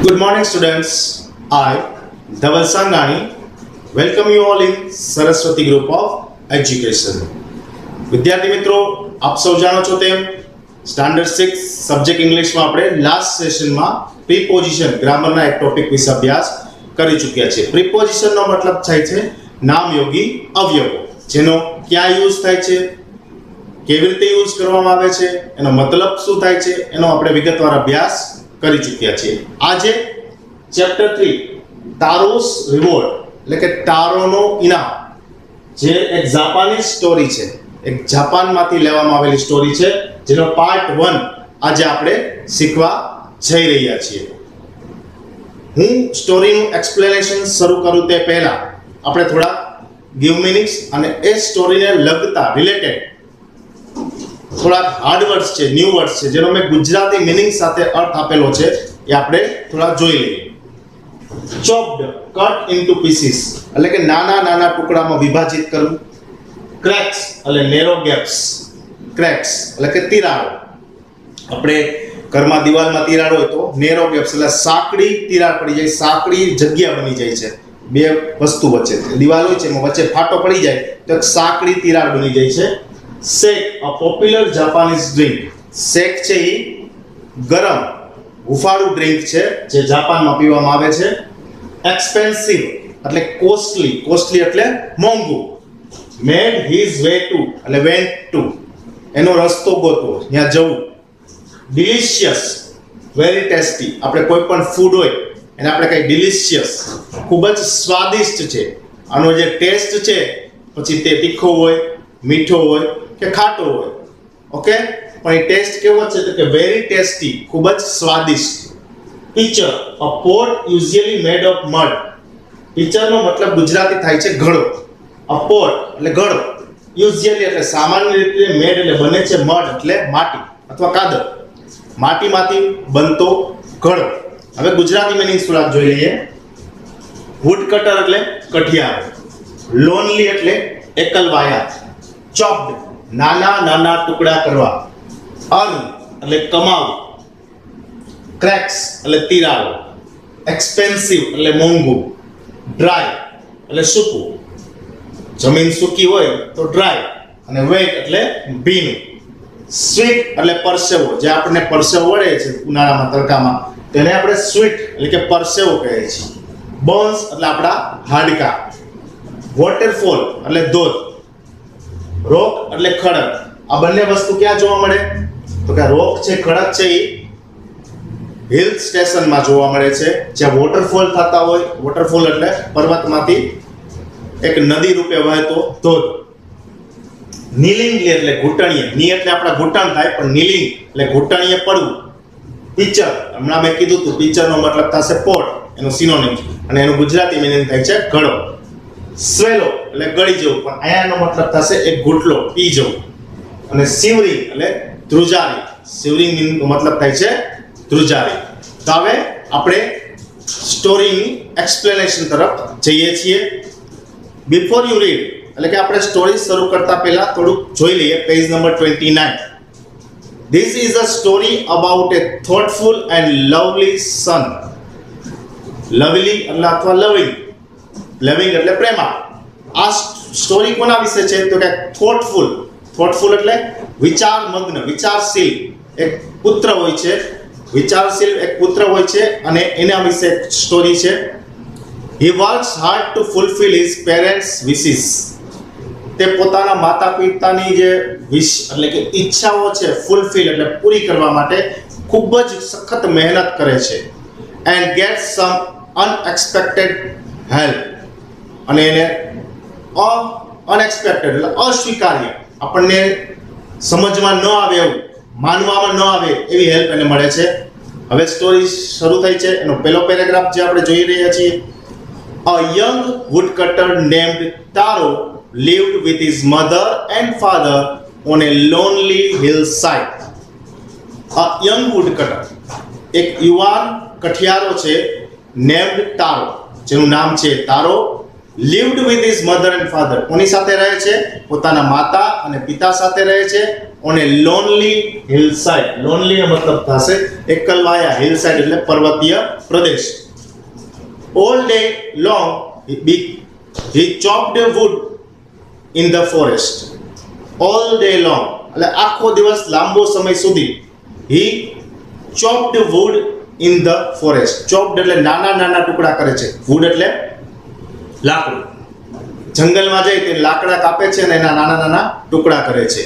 Good morning, students. I, Dhaval Sangani, welcome you all in Saraswati Group of Education. વિદ્યાર્થી મિત્રો, આપ સૌ જાણો છો તેમ સ્ટાન્ડર્ડ 6 સબ્જેક્ટ ઇંગ્લિશમાં આપણે લાસ્ટ સેશનમાં પ્રીપોઝિશન ગ્રામરના એક ટોપિક વિશે અભ્યાસ કરી ચૂક્યા છે. પ્રીપોઝિશનનો મતલબ થાય છે નામયોગી અવયવો, જેનો ક્યાં યુઝ થાય છે, કેવી રીતે યુઝ કરવામાં આવે છે, એનો મતલબ શું થાય છે, એનો આપણે વિગતવાર અભ્યાસ કરી ચૂક્યા છીએ. આજે ચેપ્ટર 3 તારોસ રિવોર્ડ એટલે કે તારોનો ઇનામ, જે એક જાપાનીઝ સ્ટોરી છે, એક જાપાનમાંથી લેવામાં આવેલી સ્ટોરી છે, જેનો પાર્ટ 1 આજે આપણે શીખવા જઈ રહ્યા છીએ. હું સ્ટોરીનું એક્સપ્લેનેશન શરૂ કરું તે પહેલા આપણે થોડા ગિવ મીનિંગ્સ અને એ સ્ટોરીને લગતા રિલેટેડ થોડા હાર્ડ વર્ડ્સ છે, ન્યૂ વર્ડ્સ છે, જેનો મેં ગુજરાતી મીનિંગ સાથે અર્થ આપેલો છે, એ આપણે થોડા જોઈ લઈએ. ચોપ્ડ, કટ ઇન્ટુ પીસીસ એટલે કે નાના નાના ટુકડામાં વિભાજિત કરવું. ક્રેક્સ એટલે નેરો ગેપ્સ, ક્રેક્સ એટલે કે તિરાડો. આપણે ઘરમાં દિવાલમાં તિરાડ હોય તો નેરો ગેપ્સ એટલે સાંકડી તિરાડ પડી જાય, સાંકડી જગ્યા બની જાય છે બે વસ્તુ વચ્ચે. દિવાલ હોય છે એમાં વચ્ચે ફાટો પડી જાય તો એક સાંકડી તિરાડ બની જાય છે. શેક, a popular Japanese drink. શેક છે એ ગરમ હુંફાળું ડ્રિંક છે જે જાપાનમાં પીવામાં આવે છે. એક્સપેન્સિવ એટલે કોસ્ટલી, કોસ્ટલી એટલે મોંઘું. મેડ હિઝ વે ટુ એટલે વેન્ટ ટુ એનો રસ્તો ગોતવો, ત્યાં જવું. Delicious, very tasty. આપણે કોઈ પણ ફૂડ હોય એને આપણે કઈ ડિલિશિયસ, ખૂબ જ સ્વાદિષ્ટ છે. આનો જે ટેસ્ટ છે પછી તે તીખો હોય, મીઠો હોય કે ખાટો હોય, ઓકે, પણ એ ટેસ્ટ કેવો છે તો કે વેરી ટેસ્ટી, ખૂબ જ સ્વાદિષ્ટ. Pitcher, a pot usually made of mud. પિચરનો મતલબ ગુજરાતી થાય છે ઘડો. અ પોટ એટલે ઘડો, યુઝ્યુઅલી એટલે સામાન્ય રીતે, મેડ એટલે બને છે, મડ એટલે માટી અથવા કાદવ, માટીમાંથી બનતો ઘડો. હવે ગુજરાતી મીનિંગ થોડા જોઈ લઈએ. વુડ કટર એટલે કઠિયાર. લોનલી એટલે એકલવાયા. ચોપ્ડ નાના નાના ટુકડા કરવા. અર્ન એટલે કમાવું. ક્રેક્સ એટલે તિરાડો. એક્સપેન્સિવ એટલે મોંઘું. ડ્રાય એટલે સૂકું, જમીન સૂકી હોય તો ડ્રાય, અને વેટ એટલે ભીનું. સ્વીટ એટલે પરસેવો, જે આપણને પરસેવો વળે છે ઉનાળામાં તડકામાં, તેને આપણે સ્વીટ એટલે કે પરસેવો કહે છે. બોન્સ એટલે આપણા હાડકા. વોટરફોલ એટલે ધોધ. રોક એટલે ખડક. આ બંને વસ્તુ ક્યાં જોવા મળે તો કે રોક છે, ખડક છે, એ હિલ સ્ટેશનમાં જોવા મળે છે, જ્યાં વોટરફોલ થતા હોય. વોટરફોલ એટલે પર્વતમાંથી એક નદી રૂપે વહેતો ધોધ. નીલિંગ એટલે ઘૂંટણીએ. ની એટલે આપણા ઘૂંટણ થાય, પણ નીલિંગ એટલે ઘૂંટણીએ પડવું. પિચર, હમણાં મેં કીધું હતું, પિચરનો મતલબ થશે પોટ, એનો સિનોનિમ, અને એનું ગુજરાતી મીનિંગ થાય છે ઘડો. સ્વેલો એટલે ગળી જવું, પણ અહીંયાનો મતલબ થશે એક ઘૂંટલો, પી જવું. અને સિવરિંગ એટલે ધ્રુજારી. સિવરિંગ નો મતલબ થાય છે ધ્રુજારી. તો હવે આપણે સ્ટોરીની એક્સપ્લેનેશન તરફ જઈએ છીએ. બિફોર યુ રીડ એટલે કે આપણે સ્ટોરી શરૂ કરતા પહેલા થોડુંક જોઈ લઈએ page number 29. This is a story about a thoughtful and lovely son. Lovely એટલે અથવા લવિંગ, લવિંગ એટલે પ્રેમાળ. આ સ્ટોરી કોના વિશે છે તો કે થોટફુલ. થોટફુલ એટલે વિચારમગ્ન, વિચારશીલ એક પુત્ર હોય છે, વિચારશીલ એક પુત્ર હોય છે, અને એના વિશે એક સ્ટોરી છે. He works hard to fulfill his parents' wishes. તે પોતાના માતા પિતાની જે વિશ એટલે કે ઈચ્છાઓ છે, ફૂલફિલ એટલે પૂરી કરવા માટે ખૂબ જ સખત મહેનત કરે છે. And gets some unexpected help. અને એને અનએક્સપેક્ટેડ એટલે અસ્વીકાર્ય, આપણને સમજમાં ન આવે એવું, માનવામાં ન આવે એવી હેલ્પ એને મળે છે. હવે સ્ટોરી શરૂ થઈ છે. એનો પહેલો પેરેગ્રાફ જે આપણે જોઈ રહ્યા છીએ. A young woodcutter named Taro lived with his mother and father on a lonely hillside. A young woodcutter, એક યુવાન કઠિયારો છે, named Taro, જેનું નામ છે તારો. lived with his mother and father, કોની સાથે રહે છે? પોતાના માતા અને પિતા સાથે રહે છે. on a lonely hillside. Lonely નો મતલબ થશે એકલવાયા, hillside એટલે પર્વતીય પ્રદેશ. All day long he chopped wood in the forest. All day long એટલે આખો દિવસ લાંબો સમય સુધી he chopped wood in the forest. Chopped એટલે નાના નાના ટુકડા કરે છે. wood એટલે લાકડું. જંગલમાં જાય તે લાકડા કાપે છે અને એના નાના નાના ટુકડા કરે છે.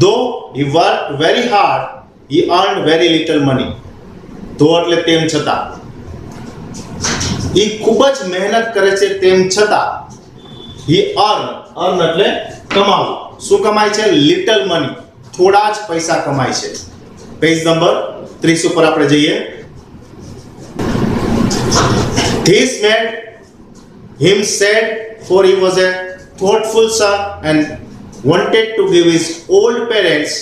Though he worked very hard, he earned very little money. તો એટલે તેમ છતાં એ ખૂબ જ મહેનત કરે છે તેમ છતાં he earn એટલે કમાવું. શું કમાય છે? little money, થોડા જ પૈસા કમાય છે. પેજ નંબર 30 ઉપર આપણે જઈએ. This made him sad, for he was a thoughtful son and wanted to give his old parents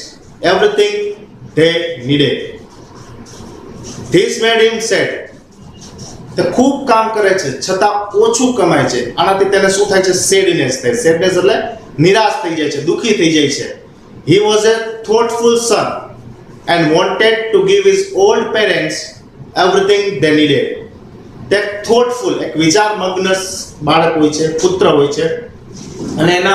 everything they needed. This made him sad. તે ખૂબ કામ કરે છે છતાં ઓછું કમાય છે. આનાથી તેને શું થાય છે? સેડનેસ થાય. સેડનેસ એટલે નિરાશ થઈ જાય છે, દુખી થઈ જાય છે. He was a thoughtful son and wanted to give his old parents everything they needed. તે થોટફુલ, એક વિચાર મગ્ન બાળક હોય છે, પુત્ર હોય છે અને એના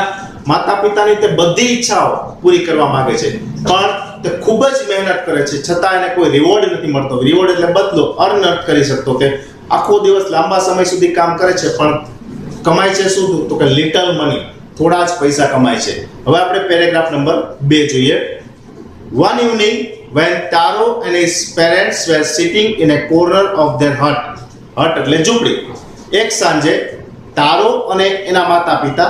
માતા પિતાની તે બધી ઈચ્છાઓ પૂરી કરવા માંગે છે, પણ તે ખૂબ જ મહેનત કરે છે છતાં એને કોઈ રિવોર્ડ નથી મળતો. રિવોર્ડ એટલે બદલો, અર્ન નથી કરી શકતો. તે આખો દિવસ લાંબા સમય સુધી કામ કરે છે પણ કમાય છે શું? તો કે લિટલ મની, થોડા જ પૈસા કમાય છે. હવે આપણે પેરેગ્રાફ નંબર 2 જોઈએ. One evening when Taro and his parents were sitting in a corner of their hut. હટ એટલે ઝૂંપડી. એક સાંજે તારો અને એના માતા પિતા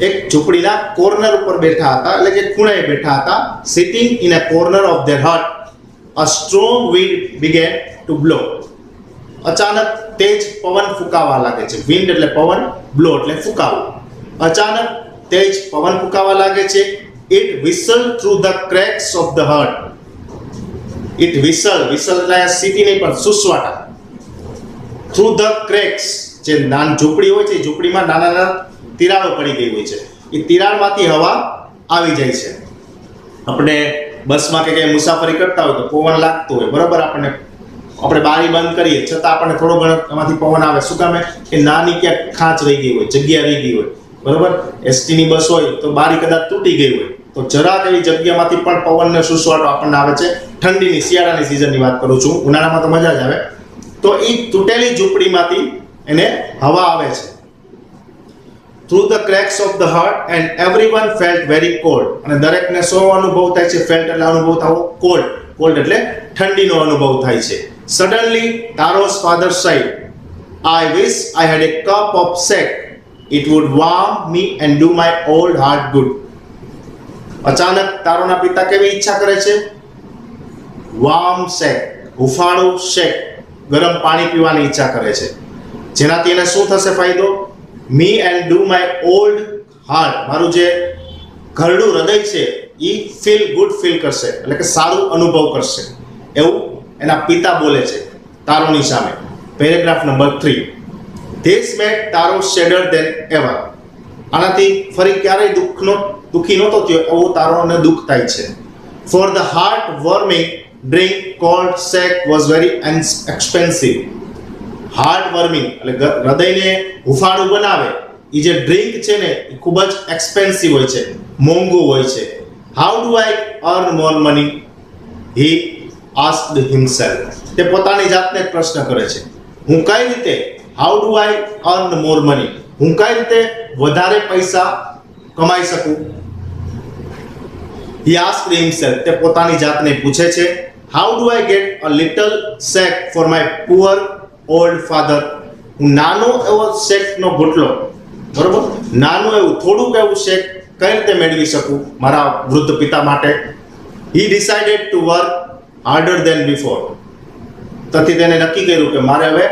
એક ઝૂંપડીના કોર્નર ઉપર બેઠા હતા, એટલે કે ખૂણે બેઠા હતા. Sitting in a corner of their Hut, a strong wind began to blow. અચાનક તેજ પવન ફૂંકાવા લાગે છે. વિન્ડ એટલે પવન, બ્લો એટલે ફૂંકાવું. અચાનક તેજ પવન ફૂંકાવા લાગે છે. It whistled through the cracks of the hut. It whistled એટલે સિટી નહીં પણ સુસવાટા. Through the cracks, જે નાની ઝૂંપડી હોય છે, ઝૂંપડીમાં નાના નાના તિરાડો પડી ગઈ હોય છે. એ તિરાડમાંથી હવા આવી જાય છે. આપણે બસમાં કે ક્યાંય મુસાફરી કરતા હોય તો પવન લાગતો હોય, બરાબર, આપણે બારી બંધ કરીએ છતાં આપણને થોડો ઘણો એમાંથી પવન આવે. શું કામે? કે નાની ક્યાંક ખાંચ રહી ગઈ હોય, જગ્યા રહી ગઈ હોય, બરાબર. એસટીની બસ હોય તો બારી કદાચ તૂટી ગઈ હોય તો જરાક એવી જગ્યામાંથી પણ પવનનો સુસવાટો આપણને આવે છે. ઠંડીની, શિયાળાની સિઝનની વાત કરું છું, ઉનાળામાં તો મજા જ આવે. તો એ તૂટેલી ઝૂંપડીમાંથી એને હવા આવે છે. Through the cracks of the hut and everyone felt very cold. અને દરેકને શું અનુભવ થાય છે? felt એટલે અનુભવ થવો, cold, cold એટલે ઠંડીનો અનુભવ થાય છે. Suddenly Taro's father said, I wish I had a cup of sack. It would warm me and do my old heart good. અચાનક તારોના પિતા કેવી ઈચ્છા કરે છે? warm sack, હુંફાળું શેક, ગરમ પાણી પીવાની ઈચ્છા કરે છે. જેનાથી એને શું થશે ફાયદો? me and do my old heart, મારું જે ઘરડું હૃદય છે એ ફીલ ગુડ ફીલ કરશે, એટલે કે સારું અનુભવ કરશે. એવું એના પિતા બોલે છે તારોની સામે. Paragraph number 3. This made Taro sadder than ever. આનાથી ફરી ક્યારેય દુઃખી નહોતો થયો એવો તારોને દુઃખ થાય છે. For the heart warming drink called sack was very expensive. Heart warming એટલે હૃદયને હુંફાળું બનાવે એ જે ડ્રિંક છે ને એ ખૂબ જ એક્સપેન્સિવ હોય છે, મોંઘું હોય છે. How do I earn more money? He asked himself. તે પોતાની જાતને પ્રશ્ન કરે છે. હું કઈ રીતે, how do I earn more money? હું કઈ રીતે વધારે પૈસા કમાઈ શકું? He asked himself. તે પોતાની જાતને પૂછે છે. How do I get a little sack for my poor old father? હું નાનો એવો શેકનો ઘૂંટલો, બરોબર, નાનું એવું થોડુંક એવું શેક કઈ રીતે મેળવી શકું મારા વૃદ્ધ પિતા માટે? He decided to work harder than before. તેથી તેને નક્કી કર્યું કે મારે હવે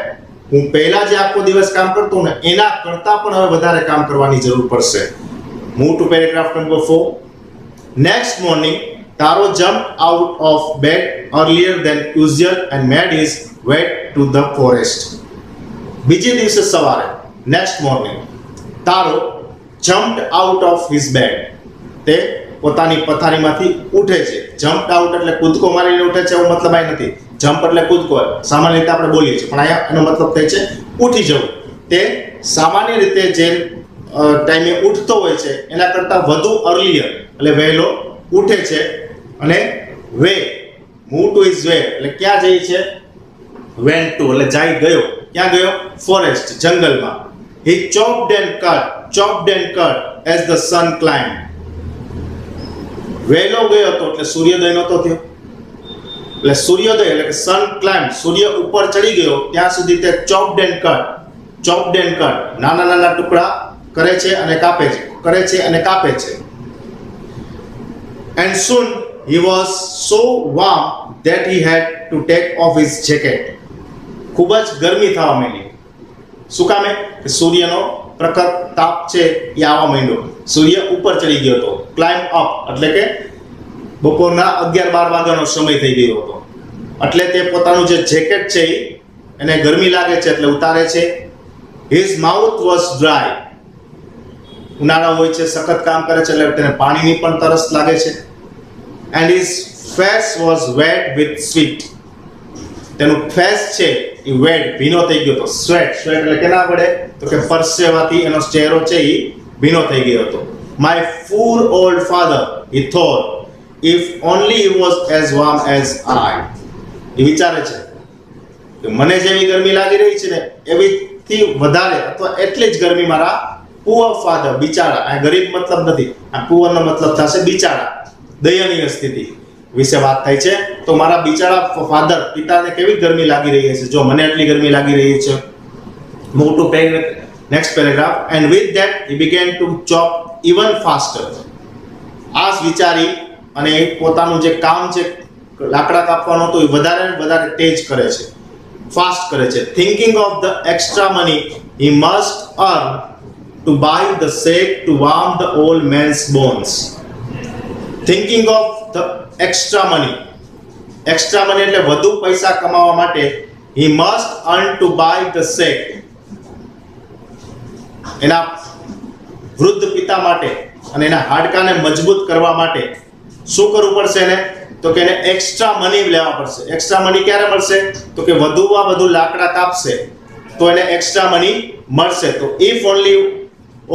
હું પહેલા જે આખો દિવસ કામ કરતો ને એના કરતા પણ હવે વધારે કામ કરવાની જરૂર પડશે. Move to paragraph number 4. Next morning Taro jumped out of bed earlier than usual and made his way to the forest. બીજે દિવસે સવારે, next morning, Taro jumped out of his bed. તે પોતાની પથારીમાંથી ઉઠે છે. જમ્પ આઉટ એટલે કૂદકો મારીને ઉઠે છે એવો મતલબ આ નથી. જમ્પ એટલે કૂદકો, સામાન્ય રીતે આપણે બોલીએ છીએ, પણ અહીંયા એનો મતલબ થાય છે ઉઠી જવું. તે સામાન્ય રીતે જે ટાઈમે ઉઠતો હોય છે એના કરતાં વધુ અર્લિયર એટલે વહેલો ઉઠે છે. અને way move to his way એટલે ક્યાં જાય છે? વેન્ટ ટુ એટલે જાય ગયો. ક્યાં ગયો? ફોરેસ્ટ, જંગલમાં. He chopped and cut as the sun climbed. વહેલો ગયો હતો એટલે સૂર્યોદય નહોતો થયો. એટલે સૂર્યોદય એટલે કે સન ક્લાઇમ્બ, સૂર્ય ઉપર ચડી ગયો ત્યાં સુધી તે ચોપ્ડ એન્ડ કટ નાના નાના ટુકડા કરે છે અને કાપે છે. And soon he was so warm that he had to take off his jacket. ખૂબ જ ગરમી થવા માંડી. શું કામે? કે સૂર્યનો પ્રખર તાપ છે એ આવવા માંડ્યો. સૂર્ય ઉપર ચડી ગયો હતો. ક્લાઇમ્બ અપ એટલે કે બપોરના 11-12 વાગ્યાનો સમય થઈ ગયો હતો. એટલે તે પોતાનું જે જેકેટ છે એને ગરમી લાગે છે એટલે ઉતારે છે. His mouth was dry. ઉનાળો હોય છે, સખત કામ કરે છે એટલે તેને પાણીની પણ તરસ લાગે છે. And his face was wet with sweat. તેનું ફેસ છે એ વેટ, ભીનો થઈ ગયો હતો. સ્વેટ એટલે કેના વડે? તો કે પરસેવાથી એનો ચહેરો છે એ ભીનો થઈ ગયો હતો. My poor old father, he thought, if only he was as warm as I. એ વિચારે છે કે મને જેવી ગરમી લાગી રહી છે ને એવીથી વધારે અથવા એટલી જ ગરમી મારા પુઅર ફાધર, બિચારા. આ ગરીબ મતલબ નથી, આ પુઅર નો મતલબ થશે બિચારા, દયનીય સ્થિતિ વિશે વાત થાય છે. તો મારા બિચારા ફાધર, પિતાને કેવી ગરમી લાગી રહી છે જો મને એટલી ગરમી લાગી રહી છે. Move to next paragraph. And with that he began to chop even faster. આ વિચારી અને પોતાનું જે કામ છે લાકડા કાપવાનો તો એ વધારે ને વધારે તેજ કરે છે, ફાસ્ટ કરે છે. Thinking of the extra money he must earn to buy the sake to warm the old man's bones. Thinking of the extra money એટલે વધુ પૈસા કમાવા માટે he must earn to buy the sake. એના વૃદ્ધ પિતા માટે અને એના હાડકાને મજબૂત કરવા માટે શું કરવું પડશે એને? તો કે એને એક્સ્ટ્રા મની લેવા પડશે. એક્સ્ટ્રા મની ક્યારે મળશે? તો કે વધુમાં વધુ લાકડા કાપશે તો એને એક્સ્ટ્રા મની મળશે. તો if only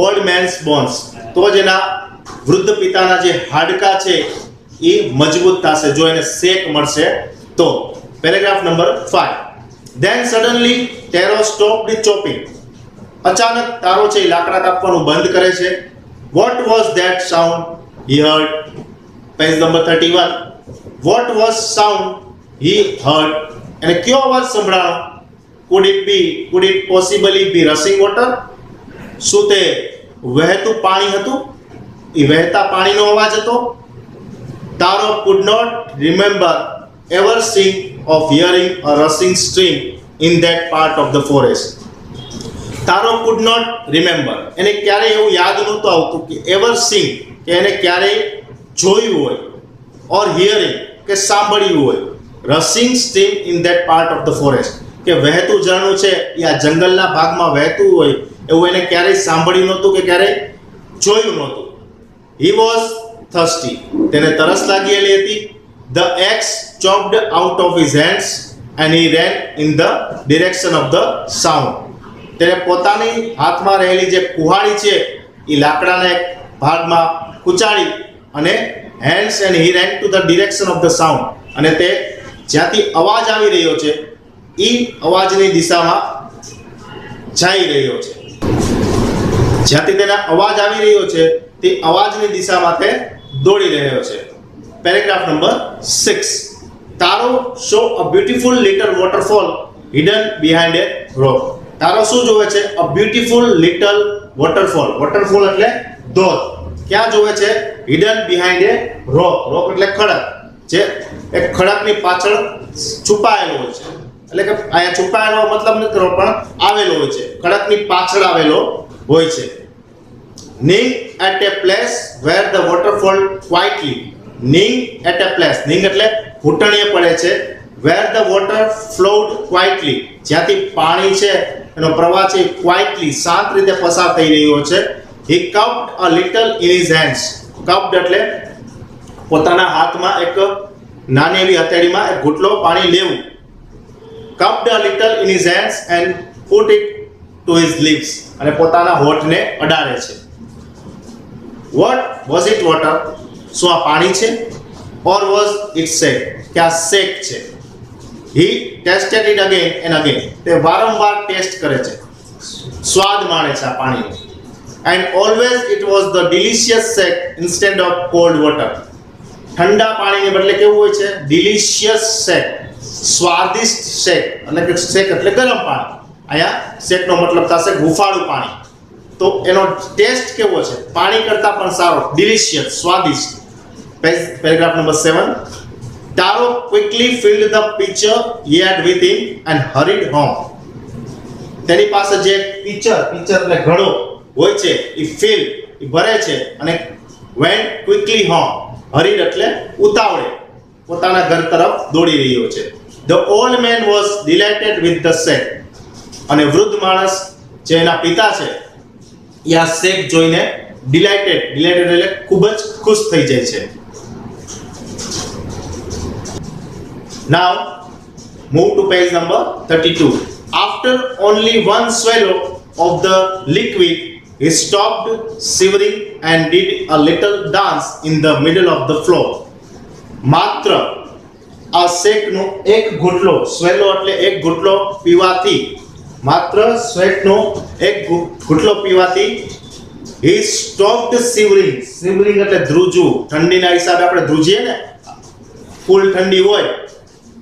old man's bones, તો જ એના વૃદ્ધ પિતાના જે હાડકા છે એ મજબૂત થશે જો એને શેક મળશે તો. Paragraph number 5. Then suddenly Taro stopped chopping. અચાનક તારો છે લાકડા કાપવાનું બંધ કરે છે. What was that sound he heard? Page number 31. What was sound he heard? અને કયો અવાજ સંભળાયો? Could it possibly be rushing water? શું તે વહેતું પાણી હતું? એ વહેતા પાણીનો અવાજ હતો? Taro could not remember ever seeing of hearing a rushing stream in that part of the forest. Taro could not remember. એને ક્યારે એવું યાદ નહોતું આવતું કે ever seeing કે એને ક્યારે જોયું હોય, or hearing કે સાંભળ્યું હોય. Rushing stream in that part of the forest કે વહેતું ઝરણું છે એ આ જંગલના ભાગમાં વહેતું હોય એવું એને ક્યારેય સાંભળ્યું નહોતું કે ક્યારેય જોયું નહોતું. He was thirsty. તેને તરસ લાગેલી હતી. The axe chopped out of his hands and he ran in the direction of the sound. તેને પોતાની હાથમાં રહેલી જે કુહાડી છે એ લાકડાના એક ભાગમાં કુચાડી અને hands and he ran to the direction of the sound. અને તે જ્યાંથી અવાજ આવી રહ્યો છે એ અવાજની દિશામાં જઈ રહ્યો છે. જ્યાંથી તેના અવાજ આવી રહ્યો છે તે અવાજની દિશામાં તે દોડી રહ્યો છે. Paragraph number 6. Taro saw a beautiful little waterfall hidden behind a rock. તારો શું જોવે છે? A beautiful little waterfall. waterfall એટલે ધોધ. ક્યાં જોવે છે? hidden behind a rock. rock એટલે ખડક, જે એક ખડકની પાછળ છુપાયેલો હોય છે. એટલે કે અહીંયા છુપાયેલો મતલબ નથી કરવો પણ આવેલો હોય છે, ખડકની પાછળ આવેલો હોય છે. Ning at a place where the waterfall quietly. Ning at a place. Ning એટલે ઘૂંટણીએ પડે છે. Where the water flowed quietly. જ્યાંથી પાણી છે એનો પ્રવાહ છે quietly શાંત રીતે પસાર થઈ રહ્યો છે. He cupped a little in his hands. Cupped એટલે પોતાના હાથમાં એક નાની એવી હથેળીમાં એક ઘૂંટલો પાણી લેવું. cupped a little in his hands and put it to his lips, અને પોતાના હોઠને અડાડે છે. what was it water? શું આ પાણી છે? or was it sake? કે આ શેક છે? he tested it again and again. તે વારંવાર ટેસ્ટ કરે છે, સ્વાદ માણે છે આ પાણીનો. and always it was the delicious sake instead of cold water. ઠંડા પાણીને બદલે કેવું હોય છે? delicious sake, સ્વાદિષ્ટ શેક. એટલે કે શેક એટલે ગરમ પાણી. અહીંયા શેકનો મતલબ થશે હુંફાળું પાણી. તો એનો ટેસ્ટ કેવો છે? પાણી કરતા પણ સારો, delicious, સ્વાદિષ્ટ. Paragraph number 7. Taro quickly filled the pitcher he had with him and hurried home. તેની પાસે જે pitcher એટલે ઘડો હોય છે, એ fill, એ ભરે છે અને went quickly home. hurried એટલે ઉતાવળે પોતાના ઘર તરફ દોડી રહ્યો છે. The old man was delighted with the sack. અને વૃદ્ધ માણસ જે એના પિતા છે, એ આ શેક જોઈને delighted એટલે ખૂબ જ ખુશ થઈ જાય છે. Now move to page number 32. After only one swallow of the liquid, he stopped shivering and did a little dance in the middle of the floor. માત્ર આ શેકનો એક ઘૂંટલો, સ્વેલો એટલે એક ઘૂંટલો પીવાથી, માત્ર શેકનો એક ઘૂંટલો પીવાથી he stopped shivering. shivering એટલે ધ્રુજવું. ઠંડીના હિસાબે આપણે ધ્રુજીએ ને, ફૂલ ઠંડી હોય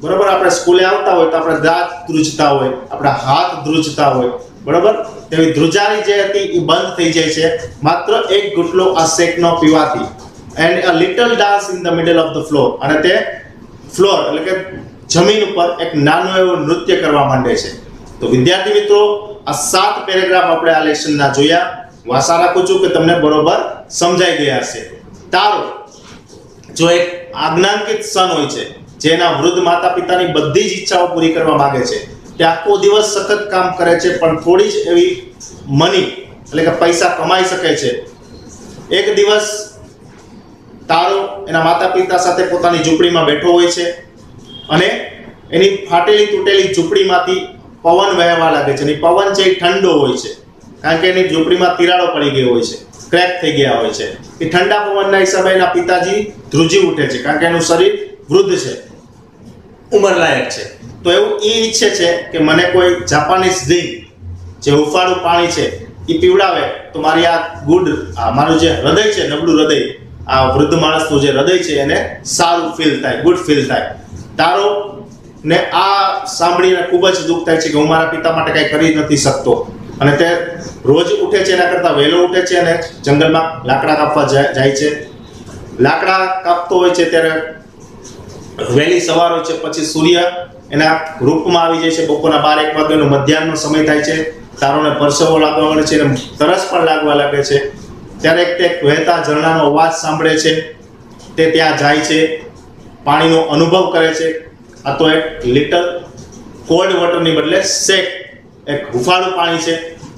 બરોબર, આપણે સ્કૂલે આવતા હોય તો આપણે દાંત ધ્રુજતા હોય, આપણા હાથ ધ્રુજતા હોય બરોબર, તેવી ધ્રુજારી જે હતી એ બંધ થઈ જાય છે માત્ર એક ઘૂંટલો આ શેકનો પીવાથી. and a little dance in the middle of the floor. અને તે ફ્લોર એટલે કે જમીન ઉપર એક નાનું એવું નૃત્ય કરવા માંડે છે. તો વિદ્યાર્થી મિત્રો, આ 7 પેરેગ્રાફ આપણે આ લેસનના જોયા. હું આશા રાખું છું કે તમને બરોબર સમજાઈ ગયા હશે. તારો જો એક આજ્ઞાંકિત સન હોય છે, જેના વૃદ્ધ માતા પિતાની બધી જ ઈચ્છાઓ પૂરી કરવા માંગે છે, તે આખો દિવસ સખત કામ કરે છે પણ થોડી જ એવી મની એટલે કે પૈસા કમાઈ શકે છે. એક દિવસ તારો એના માતા પિતા સાથે પોતાની ઝૂંપડીમાં બેઠો હોય છે અને એની ફાટેલી તૂટેલી ઝૂંપડીમાંથી પવન વહેવા લાગે છે. અને પવન છે એ ઠંડો હોય છે, કારણ કે એની ઝૂંપડીમાં તિરાડો પડી ગઈ હોય છે, ક્રેક થઈ ગયા હોય છે. એ ઠંડા પવનના હિસાબે એના પિતાજી ધ્રુજી ઉઠે છે, કારણ કે એનું શરીર વૃદ્ધ છે, ઉંમરલાયક છે. તો એવું એ ઈચ્છે છે કે મને કોઈ જાપાનીઝ ડ્રિંક, જે હુંફાળું પાણી છે, એ પીવડાવે તો મારી આ મારું જે હૃદય છે, નબળું હૃદય, આ વૃદ્ધ માણસનું જે હૃદય છે એને સારું ફીલ થાય, ગુડ ફીલ થાય. તારો ને આ સાંભળીને ખૂબ જ દુઃખ થાય છે કે હું મારા પિતા માટે કંઈ કરી નથી શકતો. અને તે રોજ ઉઠે છે, એના કરતાં વહેલો ઉઠે છે અને જંગલમાં લાકડા કાપવા જાય છે. લાકડા કાપતો હોય છે ત્યારે વહેલી સવાર હોય છે, પછી સૂર્ય એના રૂપમાં આવી જાય છે. બપોરના 12-1 વાગ્યાનો મધ્યાહનનો સમય થાય છે. તારોને પરસેવો લાગવા મળે છે, એને તરસ પણ લાગવા લાગે છે. ત્યારે તે વહેતા ઝરણાનો અવાજ સાંભળે છે, તે ત્યાં જાય છે, પાણીનો અનુભવ કરે છે. આ તો એક લિટલ કોલ્ડ વોટરની બદલે શેક, એક હુંફાળું પાણી છે,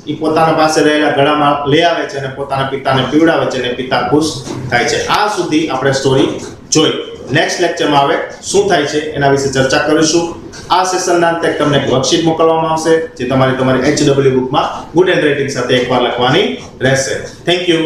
એ પોતાના પાસે રહેલા ગળામાં લઈ આવે છે અને પોતાના પિતાને પીવડાવે છે અને પિતા ખુશ થાય છે. આ સુધી આપણે સ્ટોરી જોઈ. નેક્સ્ટ લેક્ચરમાં આવે શું થાય છે એના વિશે ચર્ચા કરીશું. આ સેશનના અંતે તમને એક વર્કશીટ મોકલવામાં આવશે, જે તમારી HW બુકમાં ગુડ હેન્ડ રાઇટિંગ સાથે એકવાર લખવાની રહેશે. Thank you.